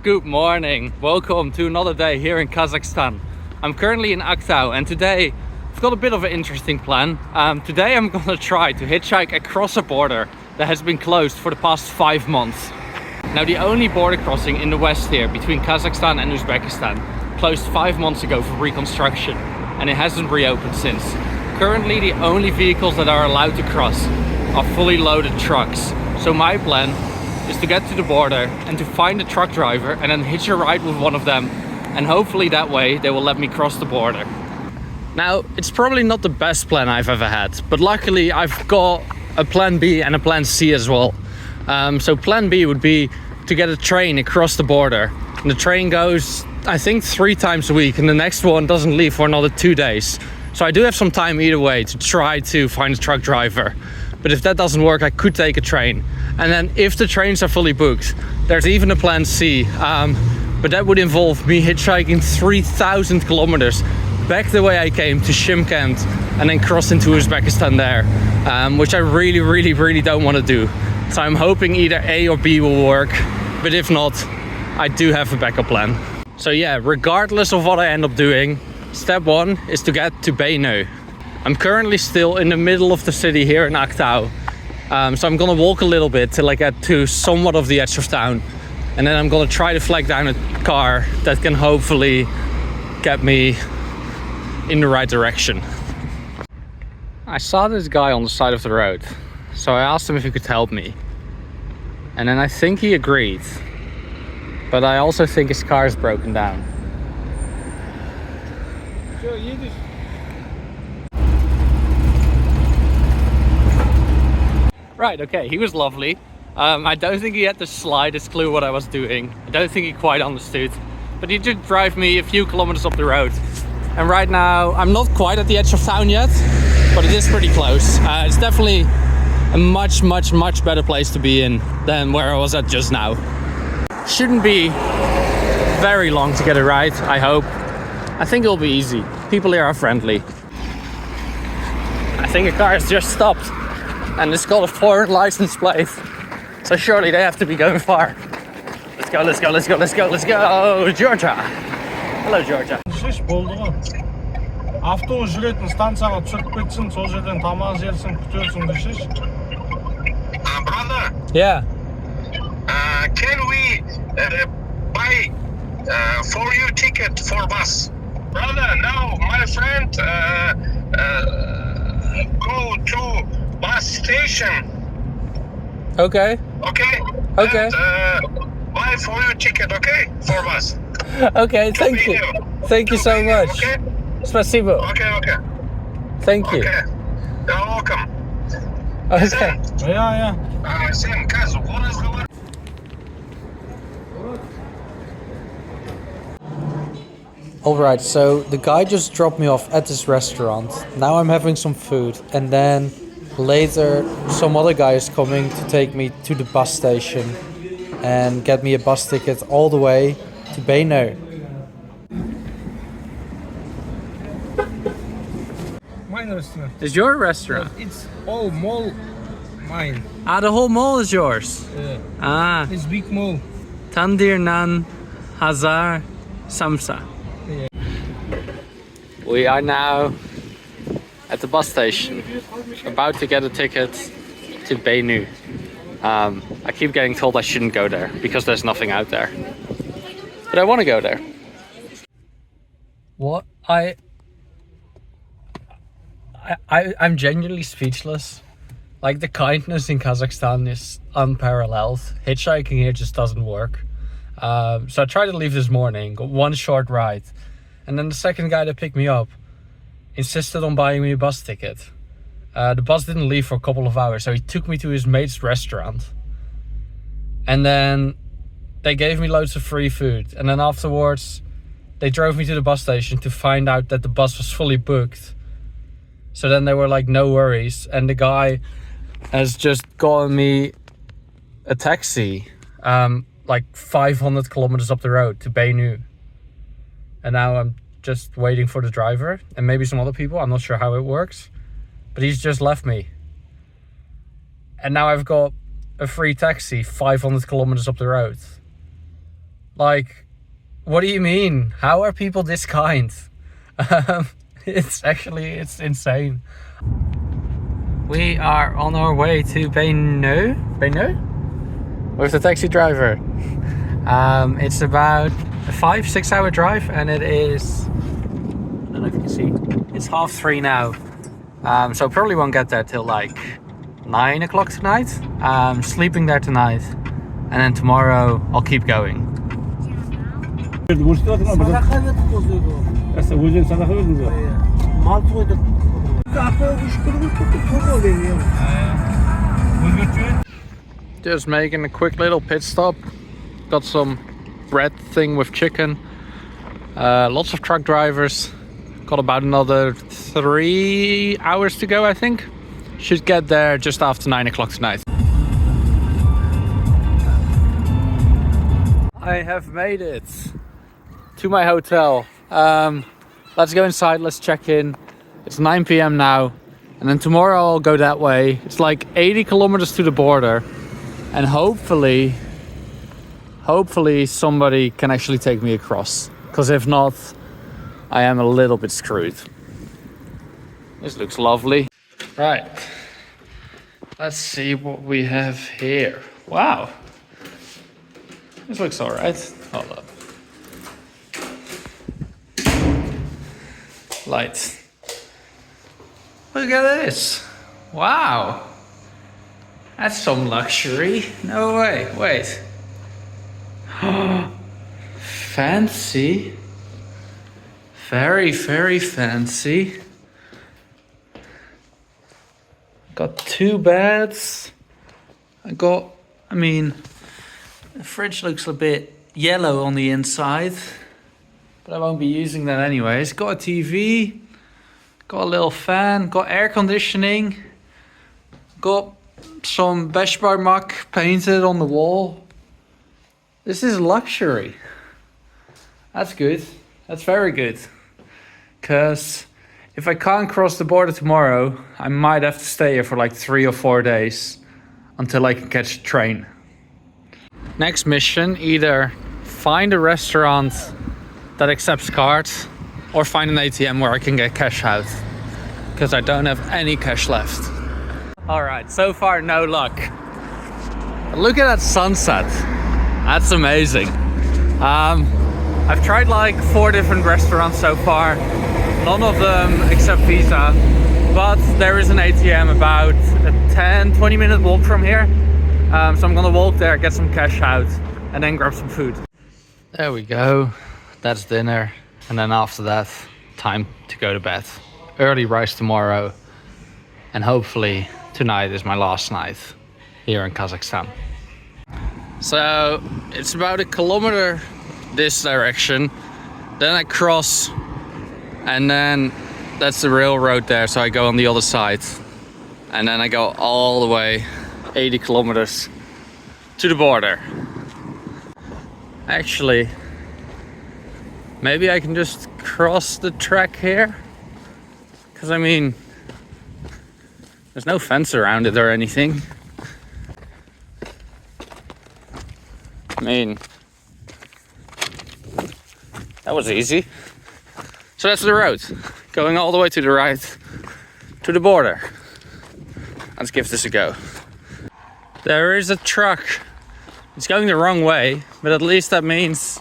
Good morning, welcome to another day here in Kazakhstan. I'm currently in Aktau and today I've got a bit of an interesting plan. Today I'm gonna try to hitchhike across a border that has been closed for the past 5 months. Now the only border crossing in the west here between Kazakhstan and Uzbekistan closed 5 months ago for reconstruction and it hasn't reopened since. Currently the only vehicles that are allowed to cross are fully loaded trucks. So my plan is to get to the border and to find a truck driver and then hitch a ride with one of them, and hopefully that way they will let me cross the border. Now it's probably not the best plan I've ever had, but luckily I've got a plan B and a plan C as well. So plan B would be to get a train across the border, and the train goes I think 3 times a week and the next one doesn't leave for another 2 days. So I do have some time either way to try to find a truck driver. But if that doesn't work, I could take a train. And then if the trains are fully booked, there's even a plan C. But that would involve me hitchhiking 3,000 kilometers back the way I came to Shymkent and then cross into Uzbekistan there, which I really don't want to do. So I'm hoping either A or B will work. But if not, I do have a backup plan. So yeah, regardless of what I end up doing, step 1 is to get to Benu. I'm currently still in the middle of the city here in Aktau. So I'm gonna walk a little bit till I get to somewhat of the edge of town. And then I'm gonna try to flag down a car that can hopefully get me in the right direction. I saw this guy on the side of the road. So I asked him if he could help me. And then I think he agreed. But I also think his car is broken down. Right, okay, he was lovely. I don't think he had the slightest clue what I was doing. I don't think he quite understood. But he did drive me a few kilometers up the road. And right now, I'm not quite at the edge of town yet, but it is pretty close. It's definitely a much better place to be in than where I was at just now. Shouldn't be very long to get a ride, I hope. I think it'll be easy. People here are friendly. I think a car has just stopped. And it's got a foreign license plate. So surely they have to be going far. Let's go, Georgia. Hello, Georgia. Автобус жүретін станцияға түсіріп кетсін, сол жерден тамақ жерсің, күтерсің дешеш. Brother. Yeah. Can we buy for you ticket for bus? Brother, no, my friend go to bus station. Okay. Okay. Okay. And, buy for you ticket, okay, for bus. Okay, thank you. Thank you so much. Okay. Спасибо. Okay. Thank you. Okay. You're welcome. Okay. Yeah. Sen, Kaz, what is the Alright, so the guy just dropped me off at this restaurant. Now I'm having some food, and then later some other guy is coming to take me to the bus station and get me a bus ticket all the way to Benu. Mine restaurant. It's your restaurant? It's all mall mine. Ah, the whole mall is yours? Yeah. Ah, It's big mall. Tandir Nan Hazar Samsa. Yeah. We are now at the bus station, about to get a ticket to Benu. I keep getting told I shouldn't go there because there's nothing out there. But I want to go there. What? I'm genuinely speechless. Like, the kindness in Kazakhstan is unparalleled. Hitchhiking here just doesn't work. So I tried to leave this morning, got one short ride. And then the second guy that picked me up insisted on buying me a bus ticket. The bus didn't leave for a couple of hours, so he took me to his mate's restaurant. And then they gave me loads of free food. And then afterwards, they drove me to the bus station to find out that the bus was fully booked. So then they were like, no worries. And the guy has just gotten me a taxi, like 500 kilometers up the road to Benu. And now I'm just waiting for the driver and maybe some other people. I'm not sure how it works, but he's just left me. And now I've got a free taxi 500 kilometers up the road. Like, what do you mean? How are people this kind? It's insane. We are on our way to Beno with the taxi driver. It's about a 5-6 hour drive, and it is, I don't know if you can see, it's 3:30 now. So probably won't get there till like 9 o'clock tonight. Sleeping there tonight, and then tomorrow I'll keep going. Just making a quick little pit stop. Got some bread thing with chicken. Lots of truck drivers. Got about another 3 hours to go, I think. Should get there just after 9 o'clock tonight. I have made it to my hotel. Let's go inside, let's check in. It's 9 p.m. now, and then tomorrow I'll go that way. It's like 80 kilometers to the border, and hopefully somebody can actually take me across, because if not, I am a little bit screwed. This looks lovely. Right, let's see what we have here. Wow, this looks all right. Hold up. Lights. Look at this. Wow. That's some luxury. No way. Wait. Fancy. Very, very fancy. Got 2 beds. The fridge looks a bit yellow on the inside, but I won't be using that anyways. Got a TV, got a little fan, got air conditioning, got some Beshbarmak painted on the wall. This is luxury. That's good. That's very good. Because if I can't cross the border tomorrow, I might have to stay here for like 3 or 4 days until I can catch a train. Next mission, either find a restaurant that accepts cards or find an ATM where I can get cash out, because I don't have any cash left. All right, so far no luck. But look at that sunset. That's amazing. I've tried like 4 different restaurants so far. None of them accept Visa, but there is an ATM about a 10-20 minute walk from here. So I'm gonna walk there, get some cash out, and then grab some food. There we go. That's dinner. And then after that, time to go to bed. Early rise tomorrow. And hopefully tonight is my last night here in Kazakhstan. So it's about 1 kilometer this direction. Then I cross, and then that's the railroad there. So I go on the other side. And then I go all the way 80 kilometers to the border. Actually, maybe I can just cross the track here, because there's no fence around it or anything. That was easy. So that's the road, going all the way to the right to the border. Let's give this a go. There is a truck. It's going the wrong way, but at least that means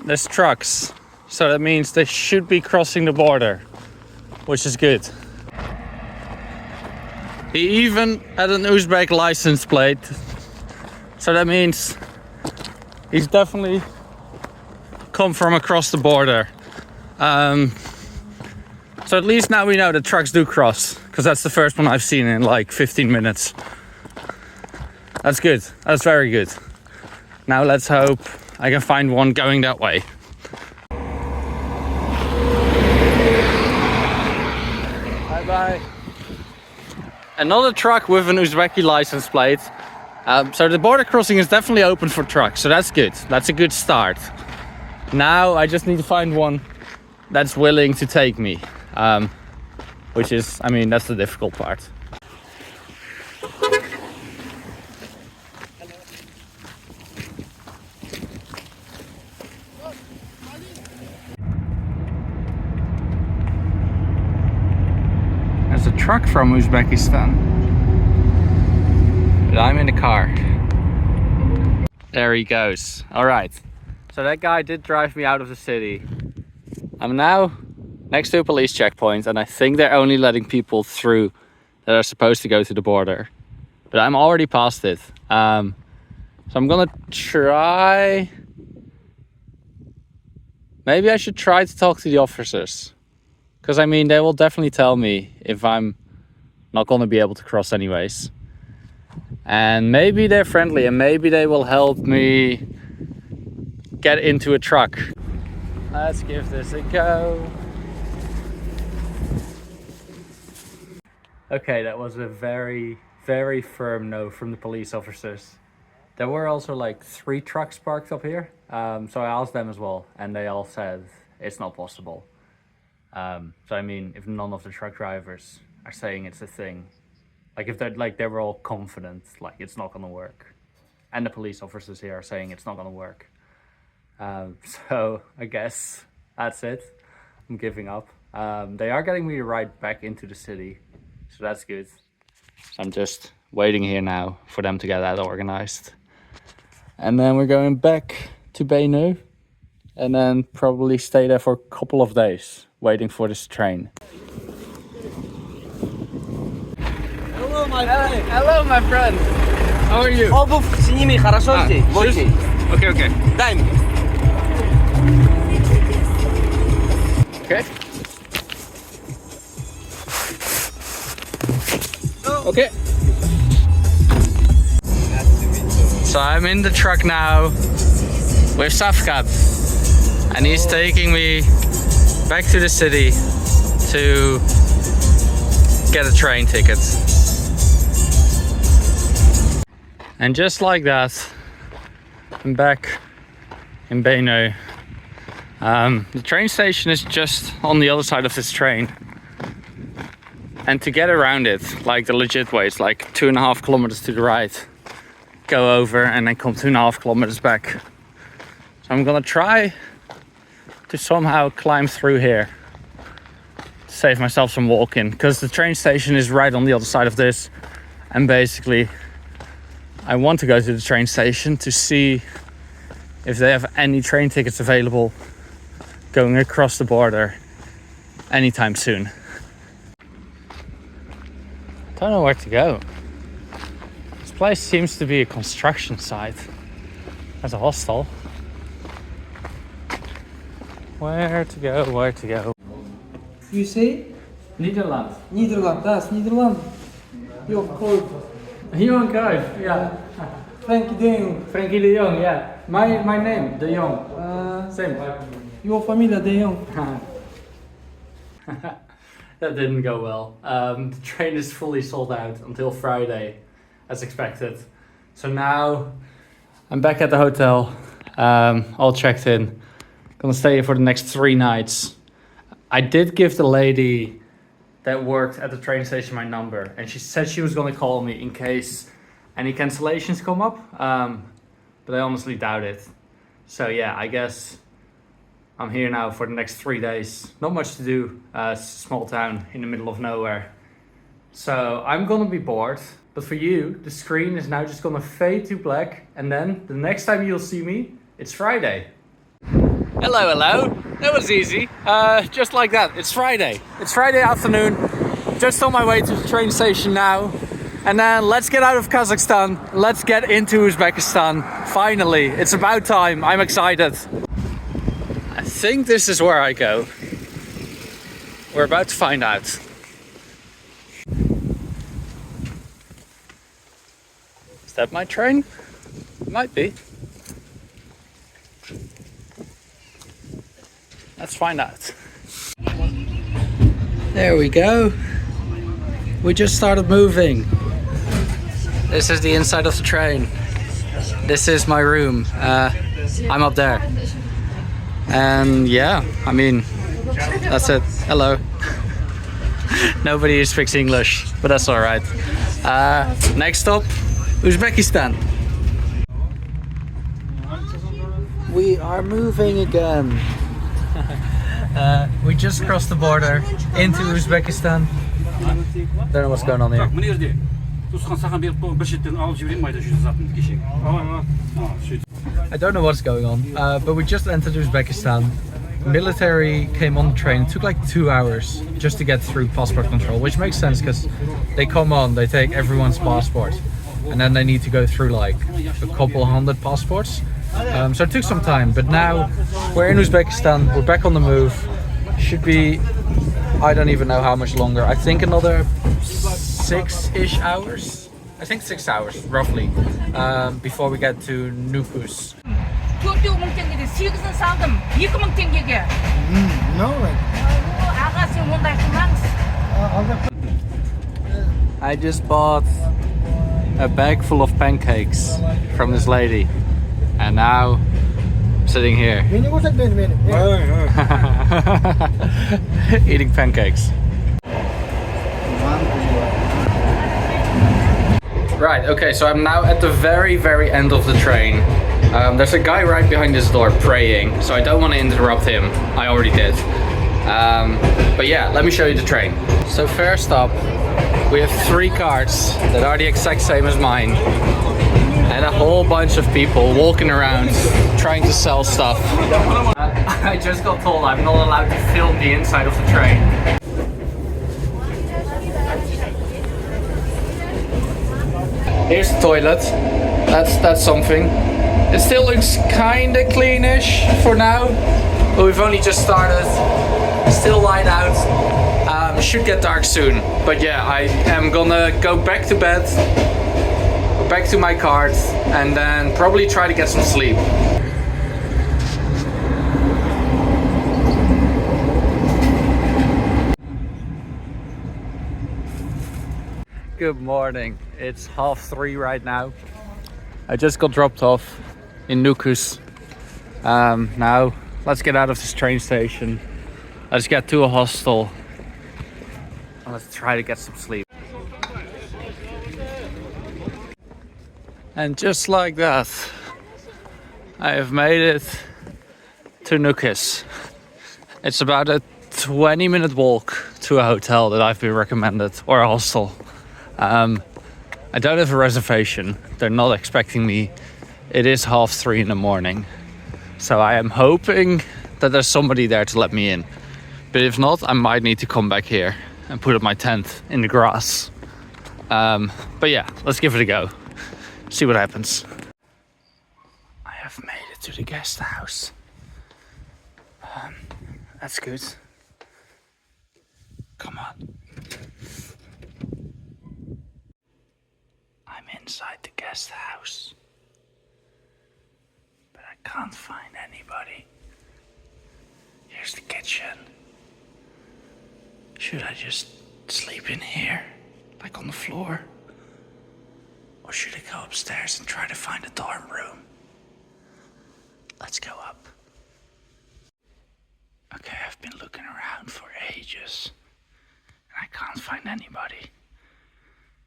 there's trucks. So that means they should be crossing the border, which is good. He even had an Uzbek license plate. So that means he's definitely come from across the border. So at least now we know that trucks do cross, because that's the first one I've seen in like 15 minutes. That's good. That's very good. Now let's hope I can find one going that way. Bye bye. Another truck with an Uzbeki license plate. So the border crossing is definitely open for trucks, so that's good. That's a good start. Now I just need to find one that's willing to take me, which is, that's the difficult part. truck from Uzbekistan. But I'm in the car. There he goes. Alright. So that guy did drive me out of the city. I'm now next to a police checkpoint and I think they're only letting people through that are supposed to go to the border. But I'm already past it. So I'm gonna try... Maybe I should try to talk to the officers. Because I mean, they will definitely tell me if I'm not gonna be able to cross anyways. And maybe they're friendly and maybe they will help me get into a truck. Let's give this a go. Okay, that was a very, very firm no from the police officers. There were also like 3 trucks parked up here. So I asked them as well and they all said it's not possible. So I mean, if none of the truck drivers are saying it's a thing, like if they're like, they were all confident, like it's not gonna work. And the police officers here are saying it's not gonna work. So I guess that's it. I'm giving up. They are getting me right back into the city, so that's good. I'm just waiting here now for them to get that organized. And then we're going back to Bainu and then probably stay there for a couple of days waiting for this train. Hello, my friend. Hello, my friend. How are you? Обувь сними, хорошо здесь? Окей. Okay. Дай мне. Okay. Okay. So I'm in the truck now with Safkat and he's taking me back to the city to get a train ticket. And just like that, I'm back in Bainu. The train station is just on the other side of this train. And to get around it, like the legit way, it's like 2.5 kilometers to the right. Go over and then come 2.5 kilometers back. So I'm gonna try to somehow climb through here to save myself some walking, because the train station is right on the other side of this. And basically, I want to go to the train station to see if they have any train tickets available going across the border anytime soon. Don't know where to go. This place seems to be a construction site. There's a hostel. Where to go? You say? Nederland. Nederland, that's Nederland. Johan Cruyff. Johan Cruyff, yeah. Frankie de Jong. Frankie de Jong, yeah. My name, de Jong. Same. Your familia de Jong. That didn't go well. The train is fully sold out until Friday, as expected. So now I'm back at the hotel, all checked in. Gonna stay here for the next 3 nights. I did give the lady that worked at the train station my number, and she said she was gonna call me in case any cancellations come up, but I honestly doubt it. So yeah, I guess I'm here now for the next 3 days. Not much to do, it's a small town in the middle of nowhere. So I'm gonna be bored, but for you, the screen is now just gonna fade to black, and then the next time you'll see me, it's Friday. Hello. That was easy. Just like that, it's Friday. It's Friday afternoon, just on my way to the train station now. And then let's get out of Kazakhstan, let's get into Uzbekistan. Finally, it's about time, I'm excited. I think this is where I go. We're about to find out. Is that my train? It might be. Let's find out. There we go. We just started moving. This is the inside of the train. This is my room. I'm up there. And yeah, I mean, that's it. Hello. Nobody speaks English, but that's all right. Next stop, Uzbekistan. We are moving again. We just crossed the border into Uzbekistan. Don't know what's going on here. Meneer de, toestaan gaan weer een budget en alles jullie maar dat je zat in de kishing. I don't know what's going on, but we just entered Uzbekistan. Military came on the train. It took like 2 hours just to get through passport control, which makes sense because they come on, they take everyone's passport, and then they need to go through like a couple hundred passports. So it took some time, but now we're in Uzbekistan, we're back on the move. Should be, I don't even know how much longer. I think another 6-ish hours. I think 6 hours, roughly, before we get to Nukus. No, I just bought a bag full of pancakes from this lady, and now I'm sitting here eating pancakes. Right, okay, so I'm now at the very end of the train. There's a guy right behind this door praying, so I don't want to interrupt him. I already did. But yeah, let me show you the train. So first up, we have 3 carts that are the exact same as mine, and a whole bunch of people walking around trying to sell stuff. I just got told I'm not allowed to film the inside of the train. Here's the toilet. That's something. It still looks kinda cleanish for now, but we've only just started. Still light out. Should get dark soon. But yeah, I am gonna go back to bed, back to my cart, and then probably try to get some sleep. Good morning. It's 3:30 right now. I just got dropped off in Nukus. Now let's get out of this train station. Let's get to a hostel. And let's try to get some sleep. And just like that, I have made it to Nukus. It's about a 20-minute walk to a hotel that I've been recommended, or a hostel. I don't have a reservation. They're not expecting me. It is 3:30 in the morning. So I am hoping that there's somebody there to let me in. But if not, I might need to come back here and put up my tent in the grass. But yeah, let's give it a go. See what happens. I have made it to the guest house. That's good. Come on. I'm inside the guest house, but I can't find anybody. Here's the kitchen. Should I just sleep in here, like on the floor? Or should I go upstairs and try to find a dorm room? Let's go up. Okay, I've been looking around for ages, and I can't find anybody.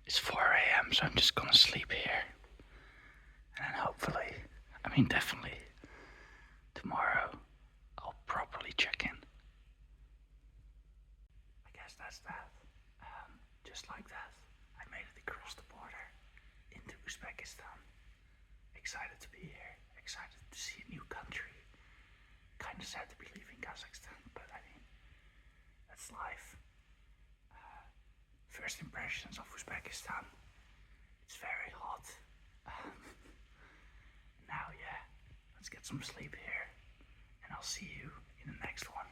It's 4 a.m, so I'm just gonna sleep here. And then hopefully, definitely, tomorrow I'll properly check in. I guess that's that. Just like that, I made it across the border into Uzbekistan. Excited to be here, excited to see a new country. Kinda sad to be leaving Kazakhstan, but that's life. First impressions of Uzbekistan. It's very hot. Now, yeah, let's get some sleep here, and I'll see you in the next one.